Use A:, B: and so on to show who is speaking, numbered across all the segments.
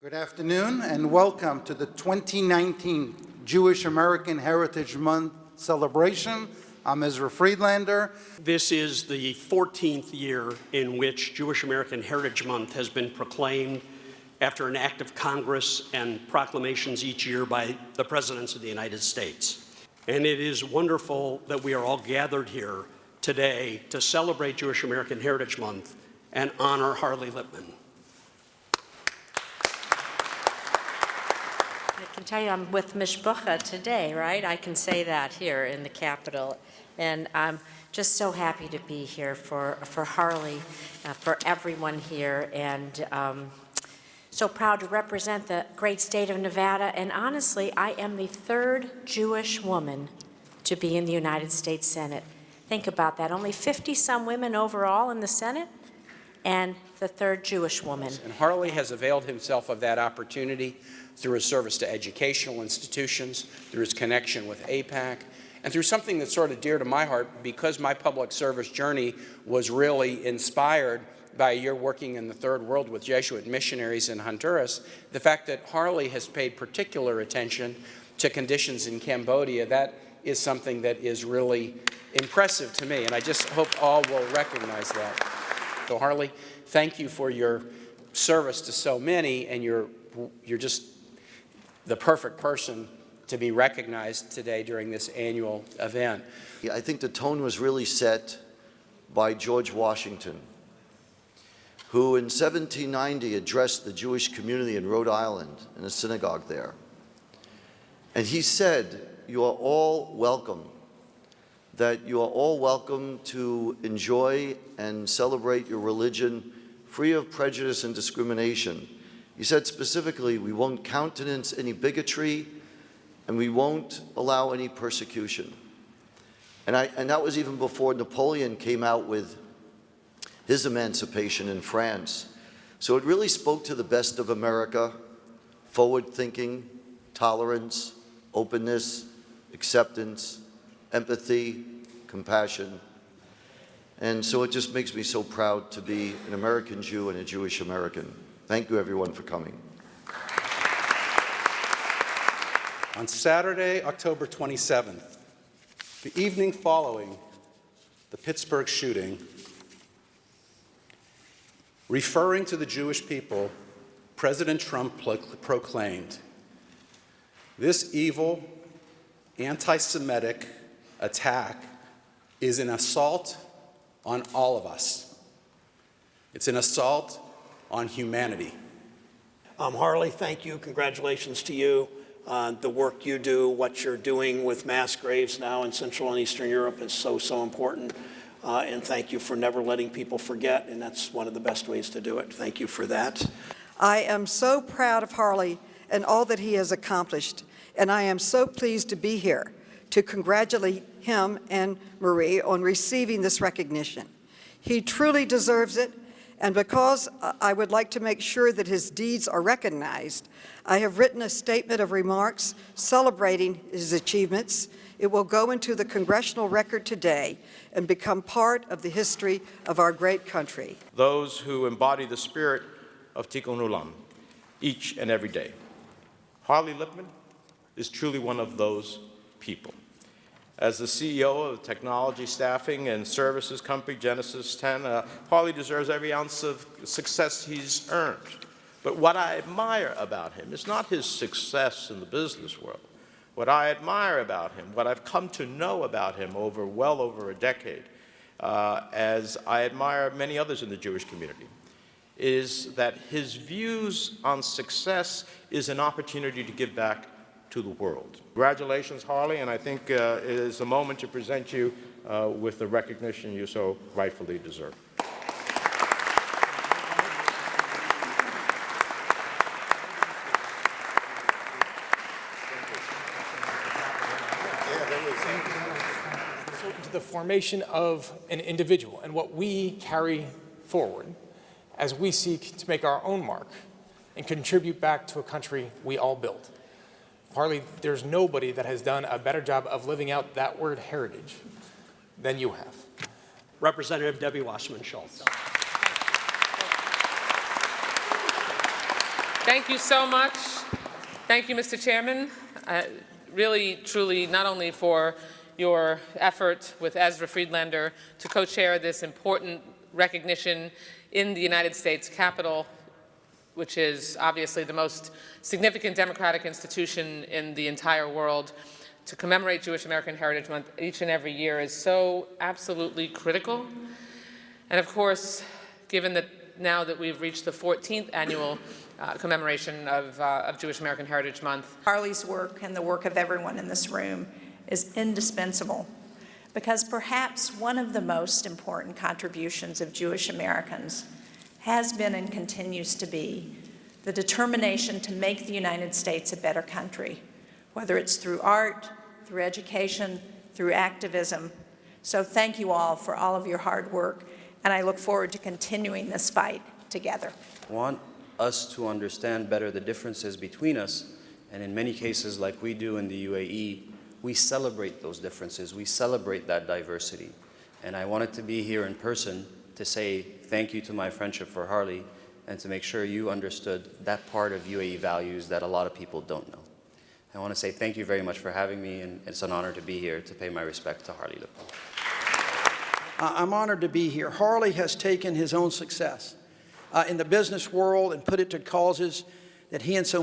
A: Good afternoon and welcome to the 2019 Jewish American Heritage Month celebration. I'm Ezra Friedlander.
B: This is the 14th year in which Jewish American Heritage Month has been proclaimed after an act of Congress and proclamations each year by the presidents of the United States. And it is wonderful that we are all gathered here today to celebrate Jewish American Heritage Month and honor Harley Lippman.
C: I can tell you I'm with Mishpucha today, right? I can say that here in the Capitol. And I'm just so happy to be here for Harley, for everyone here, and so proud to represent the great state of Nevada. And honestly, I am the third Jewish woman to be in the United States Senate. Think about that. Only 50-some women overall in the Senate, and the third Jewish woman.
D: And Harley has availed himself of that opportunity through his service to educational institutions, through his connection with AIPAC, and through something that's sort of dear to my heart because my public service journey was really inspired by a year working in the Third World with Jesuit missionaries in Honduras. The fact that Harley has paid particular attention to conditions in Cambodia, that is something that is really impressive to me, and I just hope all will recognize that. So Harley, thank you for your service to so many, and you're just the perfect person to be recognized today during this annual event.
E: I think the tone was really set by George Washington, who in 1790 addressed the Jewish community in Rhode Island in a synagogue there. And he said, "You are all welcome, that you are all welcome to enjoy and celebrate your religion free of prejudice and discrimination." He said specifically, we won't countenance any bigotry and we won't allow any persecution. And that was even before Napoleon came out with his emancipation in France. So it really spoke to the best of America: forward thinking, tolerance, openness, acceptance, empathy, compassion. And so it just makes me so proud to be an American Jew and a Jewish American. Thank you, everyone, for coming.
F: On Saturday, October 27th, the evening following the Pittsburgh shooting, referring to the Jewish people, President Trump proclaimed, "This evil, anti-Semitic attack is an assault on all of us. It's an assault on humanity."
G: Harley, thank you. Congratulations to you on the work you do. What you're doing with mass graves now in Central and Eastern Europe is so important. And thank you for never letting people forget, and that's one of the best ways to do it. Thank you for that.
H: I am so proud of Harley and all that he has accomplished, and I am so pleased to be here to congratulate him and Marie on receiving this recognition. He truly deserves it. And because I would like to make sure that his deeds are recognized, I have written a statement of remarks celebrating his achievements. It will go into the Congressional record today and become part of the history of our great country.
I: Those who embody the spirit of Tikkun Olam each and every day. Harley Lippman is truly one of those people. As the CEO of the technology staffing and services company Genesis 10, Harley deserves every ounce of success he's earned. But what I admire about him is not his success in the business world. What I admire about him, what I've come to know about him well over a decade, as I admire many others in the Jewish community, is that his views on success is an opportunity to give back to the world. Congratulations, Harley, and I think it is the moment to present you with the recognition you so rightfully deserve.
J: To the formation of an individual and what we carry forward as we seek to make our own mark and contribute back to a country we all built. Harley, there's nobody that has done a better job of living out that word heritage than you have.
B: Representative Debbie Wasserman Schultz.
K: Thank Thank you so much. Thank you, Mr. Chairman. Really, truly, not only for your effort with Ezra Friedlander to co-chair this important recognition in the United States Capitol, which is obviously the most significant democratic institution in the entire world, to commemorate Jewish American Heritage Month each and every year is so absolutely critical. And of course, given that now that we've reached the 14th annual commemoration of Jewish American Heritage Month.
L: Harley's work and the work of everyone in this room is indispensable, because perhaps one of the most important contributions of Jewish Americans has been and continues to be the determination to make the United States a better country, whether it's through art, through education, through activism. So thank you all for all of your hard work, and I look forward to continuing this fight together.
M: I want us to understand better the differences between us, and in many cases, like we do in the UAE, we celebrate those differences, we celebrate that diversity. And I wanted to be here in person to say thank you to my friendship for Harley and to make sure you understood that part of UAE values that a lot of people don't know. I want to say thank you very much for having me, and it's an honor to be here to pay my respect to Harley Lippman.
N: I'm honored to be here. Harley has taken his own success in the business world and put it to causes that he and so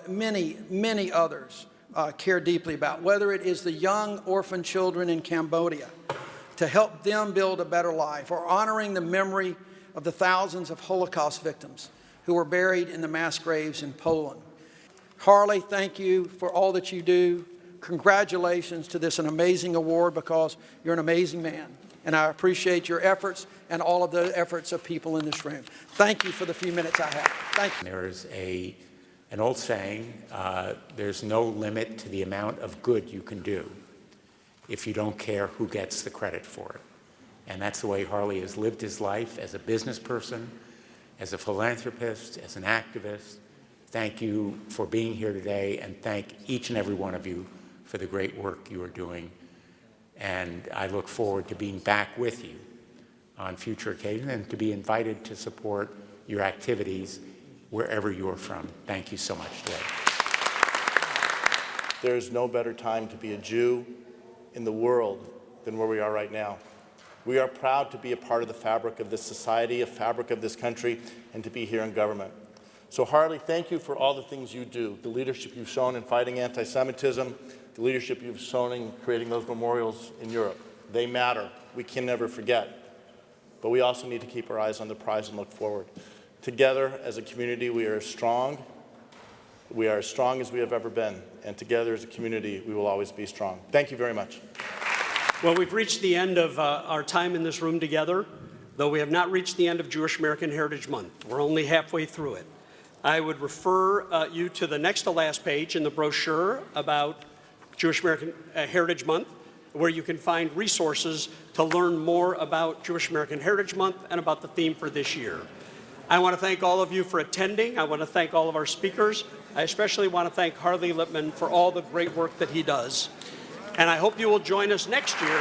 N: many others care deeply about, whether it is the young orphan children in Cambodia, to help them build a better life, or honoring the memory of the thousands of Holocaust victims who were buried in the mass graves in Poland. Harley, thank you for all that you do. Congratulations to this an amazing award, because you're an amazing man. And I appreciate your efforts and all of the efforts of people in this room. Thank you for the few minutes I have. Thank you.
O: There's an old saying, there's no limit to the amount of good you can do if you don't care who gets the credit for it. And that's the way Harley has lived his life as a business person, as a philanthropist, as an activist. Thank you for being here today, and thank each and every one of you for the great work you are doing. And I look forward to being back with you on future occasions and to be invited to support your activities wherever you are from. Thank you so much today.
P: There is no better time to be a Jew in the world than where we are right now. We are proud to be a part of the fabric of this society, a fabric of this country, and to be here in government. So Harley, thank you for all the things you do, the leadership you've shown in fighting anti-Semitism, the leadership you've shown in creating those memorials in Europe. They matter. We can never forget. But we also need to keep our eyes on the prize and look forward. Together, as a community, we are strong. We are as strong as we have ever been. And together, as a community, we will always be strong. Thank you very much.
B: Well, we've reached the end of our time in this room together, though we have not reached the end of Jewish American Heritage Month. We're only halfway through it. I would refer you to the next to last page in the brochure about Jewish American Heritage Month, where you can find resources to learn more about Jewish American Heritage Month and about the theme for this year. I want to thank all of you for attending. I want to thank all of our speakers. I especially want to thank Harley Lippman for all the great work that he does. And I hope you will join us next year